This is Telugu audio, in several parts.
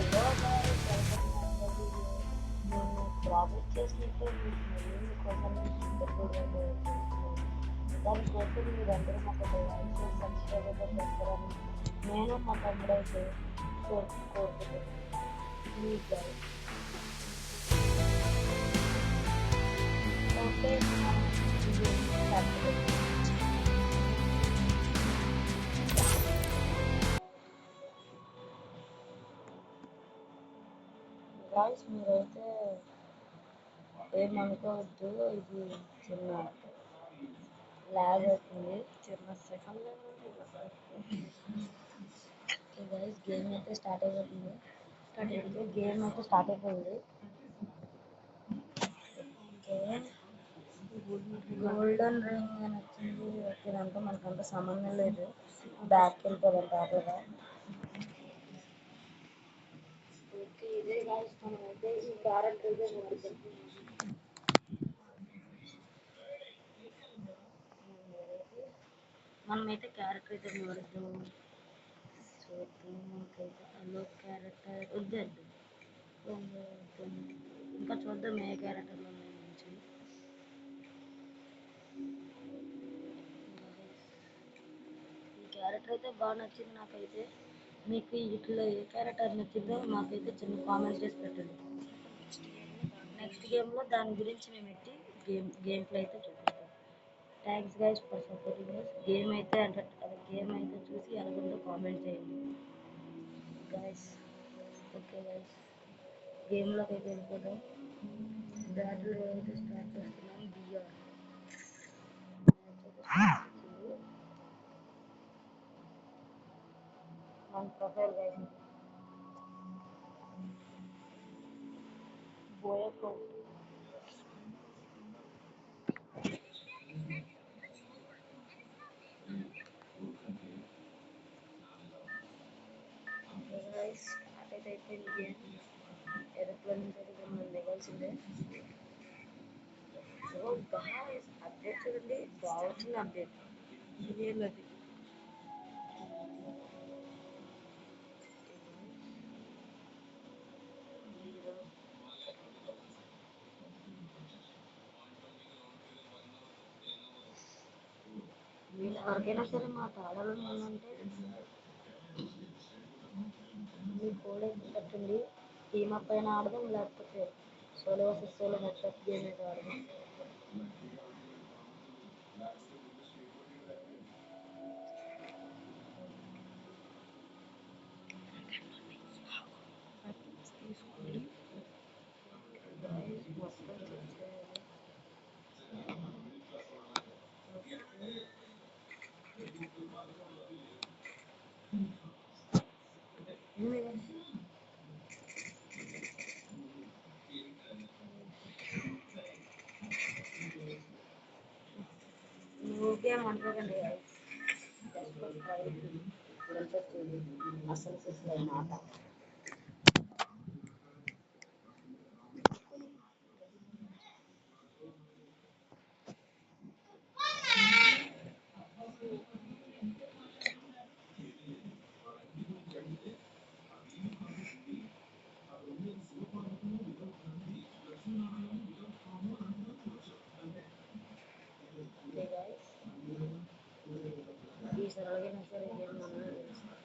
Hello guys, welcome to my video. నేను ప్రామిస్ చేసినట్టే మీకు మళ్ళీ మీకోసం సూపర్ వీడియో చేస్తున్నాను. దానికోసం మీరందరూ మాకు ఒక లైక్ చేసి సబ్స్క్రైబ్ అయితే చేస్తారని నేను మా తమ్ముడు అయితే కోరుకుంటున్నాను. Please guys. ఓకే, మనం వీడియోని స్టార్ట్ చేద్దాం. గాయ్స్, మీరైతే ఏమనుకోవద్దు, ఇది చిన్న లాగ్ అవుతుంది, చిన్న సెకండ్ గైస్. గేమ్ అయితే స్టార్ట్ అయిపోయింది. గోల్డెన్ రింగ్ అని వచ్చింది. ఇదంతా మనకంత సంబంధం లేదు, బ్యాక్ వెళ్ళిపోదంట ఆటోగా. ఓకే, ఇదే గాయస్, మనమైతే ఈ క్యారెక్టర్ అయితే మారుద్దాం. చూద్దాం. మనకైతే అల్లో క్యారెక్టర్ వద్దండి, ఇంకా చూద్దాం ఏ క్యారెక్టర్లో ఉన్నాయి మంచి. ఈ క్యారెక్టర్ అయితే బాగా నచ్చింది నాకైతే. మీకు ఇట్లా ఏ క్యారెక్టర్ నచ్చిందో మాకైతే చిన్న కామెంట్ చేసి పెట్టండి. నెక్స్ట్ గేమ్లో దాని గురించి మేము ఎట్టి గేమ్ ప్లే అయితే చూపిస్తాం. Thanks guys for supporting guys. Game అయితే చూసి ఎలాగుందో కామెంట్ చేయండి గైస్. ఓకే గైస్, గేమ్లోకి అయితే వెళ్ళిపోతాం. బ్యాటిల్ అయితే స్టార్ట్ చేస్తున్నాం. బిఆర్ మన ప్రొఫైల్ గైస్, బోయకో. గైస్, స్టార్ట్ అయితే అయిపోయింది గేమ్. ఏరోప్లేన్ నుంచి అయితే మనం దిగాల్సిందే. సో గాయస్, అప్డేట్ చూడండి, బాగుంటుంది అప్డేట్. ఇదేంటది? మీరు ఎవరికైనా సరే మా తాళాలను ఉందంటే మీ కోడ్ అయితే పెట్టండి. టీమ్ అప్ అయినా ఆడదాం, లేకపోతే solo versus solo network game అయితే ఆడదాం. తీసుకోండి మొత్తం చెక్ చేయాలి. ఓకే అనుకోకండి, అసలు మాట. ఈసారి అలాగైనా సరే గేమ్ మనమే గెలుస్తాం.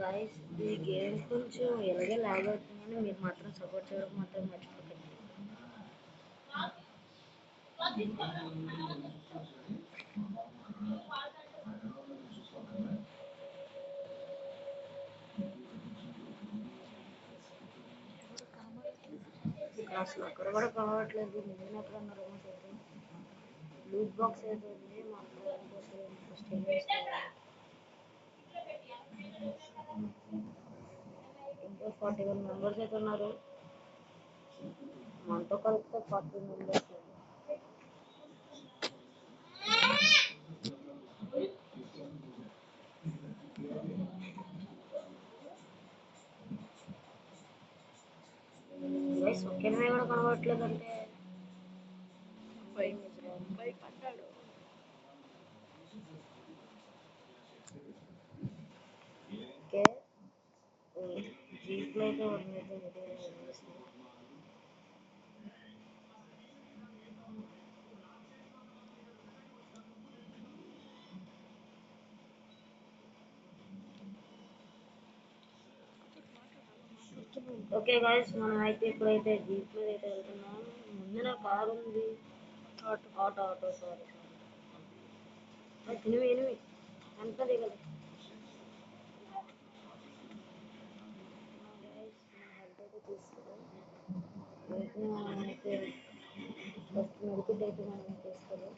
గైస్, ఈ గేమ్ కొంచెం ఎలాగే లాగ్ అవుతుందని మీరు మాత్రం సపోర్ట్ చేయడం మాత్రం మర్చిపోకండి. అసలు అక్కడ కూడా కావట్లేదు. నేను ఎక్కడ ఉన్నారు అయితే లూట్ బాక్స్ అయితే ఉంది. మా ఫస్ట్ ఇంకా 41 మెంబర్స్ అయితే ఉన్నారు. మనతో కలిపితే 40 మెంబర్స్. ఒక్కనే కూడా కనబడట్లేదు అంటే పడ్డాడు. ఓకే జీప్లో అయితే ఓకే గాయస్, మనం అయితే ఇప్పుడైతే జీప్ మీద అయితే వెళ్తున్నాం. ముందున కారు ఉంది. ఆటో ఆటో సారీ ఎనిమిది ఎంత దిగదు. అయితే ఫస్ట్ మెడికల్ అయితే మనం తీసుకోవాలి.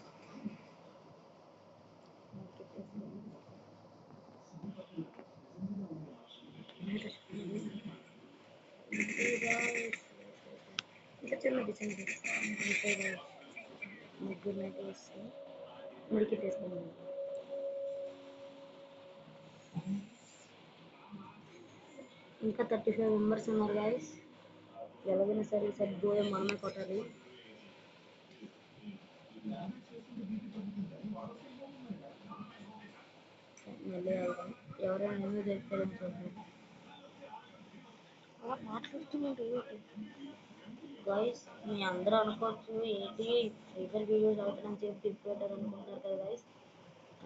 ఇంకా చిన్నది చిన్నది ముగ్గురు అయితే వస్తాం. మెడికల్ వేసుకున్నాం. ఇంకా 35 మెంబర్స్ ఉన్నారు గాయస్. ఎలాగైనా సరే సరిపోయే మనమే కొట్టాలి. మళ్ళీ ఎవరైనా ఎందుకు చెప్తారని చూద్దాం. అలా మాట్లాడుతున్నాడు గాయస్. మీ అందరూ అనుకోవచ్చు ఏంటి ఫ్రీ ఫైర్ వీడియోస్ అవుతారని చెప్పి తిప్పిపెట్టారు అనుకుంటున్నారు కదా గాయస్.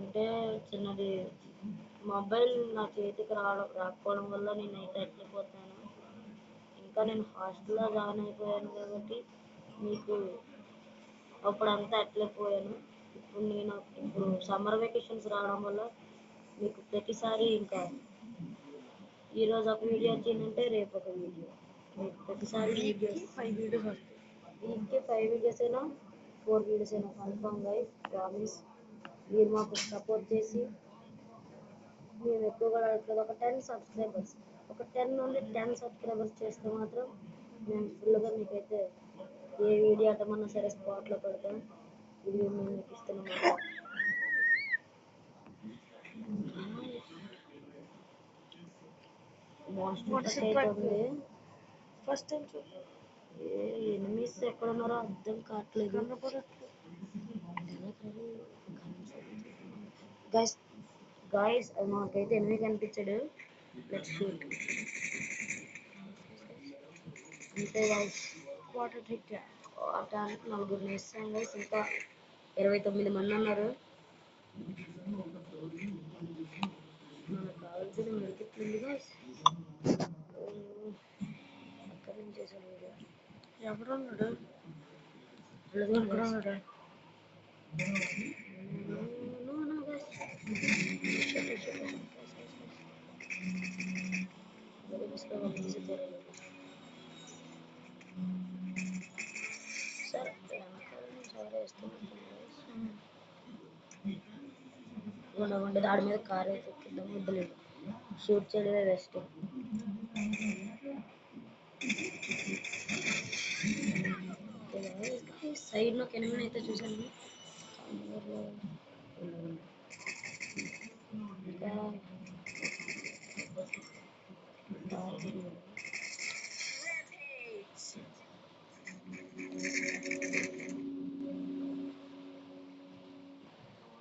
అంటే చిన్నది మొబైల్ నా చేతికి రాకపోవడం వల్ల నేనైతే ఎట్లిపోతాను. ఇంకా నేను హాస్టల్లో జాయిన్ అయిపోయాను కాబట్టి మీకు అప్పుడంతా ఎట్లయిపోయాను. ఇప్పుడు సమ్మర్ వెకేషన్స్ రావడం వల్ల మీకు ప్రతిసారి ఇంకా ఈరోజు ఒక వీడియో వచ్చిందంటే రేపు ఒక వీడియో, మీకు ప్రతిసారి వీడియోస్ 5 వీడియోస్ వస్తాయి. వీక్కి 5 వీడియోస్ అయినా 4 వీడియోస్ అయినా కన్ఫామ్ గైస్. ప్రామిస్. మీరు మాకు సపోర్ట్ చేసి మేము ఎక్కువగా ఒక 10 సబ్స్క్రైబర్స్, ఒక 10 నుండి 10 సబ్స్క్రైబర్స్ చేస్తే మాత్రం మేము ఫుల్గా మీకైతే ఏ వీడియో ఆటమన్నా సరే స్పాట్లో పెడతాం. ఇది మేము మీకు ఇస్తున్నాం. ఫస్ట్ టైం ఎనిమిస్ ఎక్కడ ఉన్నారో అర్థం కావట్లేదు. గైస్ గాయస్ మాకైతే ఎనిమిది కనిపించాడు. Let's shoot. అంతే గాయస్. వాటర్ ఆడటానికి నలుగురు వేస్తాం గైస్. ఇంకా 29 మంది ఉన్నారు. మనకు కావాల్సిన మెడికిట్లుంది గైస్. అక్కడి నుంచి చేసాను వీడియో. ఎవరున్నాడు? ఎవరున్నాడు? ఉండే దాడి మీద కార్ అయితే ఎక్కిద్దాం. వద్దులేదు, షూట్ చేయడమే బెస్ట్. సైడ్ లో కెమెరా అయితే చూసాను.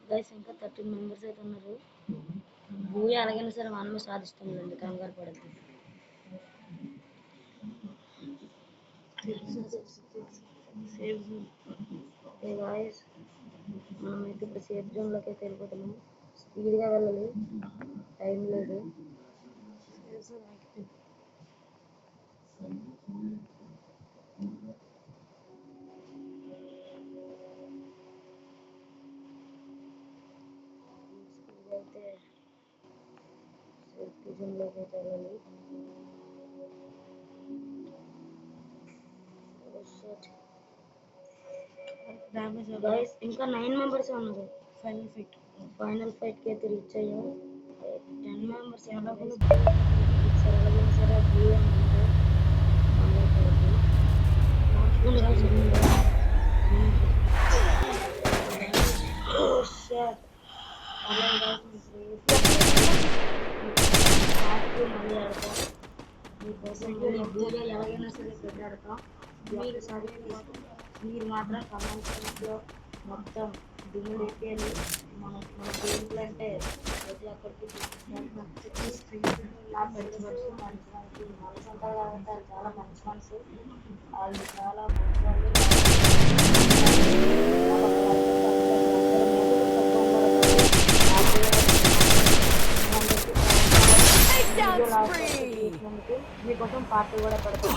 గైస్ ఇంకా 13 మెంబర్స్ అయితే ఉన్నారు. మూవీ అలాగైనా సరే మనమే సాధిస్తాంలేండి, కంగారు పడద్దు. గాయస్ మనమైతే ఇప్పుడు సేఫ్ జోన్లోకి అయితే వెళ్ళిపోతున్నాం. స్పీడ్గా వెళ్ళాలి, టైం లేదు. అయితే సేఫ్టీ జోన్లోకి అయితే వెళ్ళాలి. గైస్ ఇంకా 9 మెంబర్స్ ఉన్నారు. ఫైనల్ ఫైట్కి అయితే రీచ్ అయ్యాం. 10 మెంబర్స్ ఎలాగైనా సరే బ్లూ అని అంటే తొందరపడద్దు. మార్చుకుని మళ్ళీ ఆడతాం మీకోసం బ్లూలో ఎలాగైనా సరే పెట్టాడతాం. మీరు మాత్రం కమెంట్స్లో మొత్తం దుమ్ము లేపేయాలి. మన గేమ్లు అంటే ప్రతి ఒక్కరికి నా పెద్ద మనసు మంచి మనసు మనసు అంటారు కాబట్టి అది చాలా మంచి మనసు. వాళ్ళు చాలా మంచి వాళ్ళు. మీకోసం పార్టీ కూడా పెడతాం.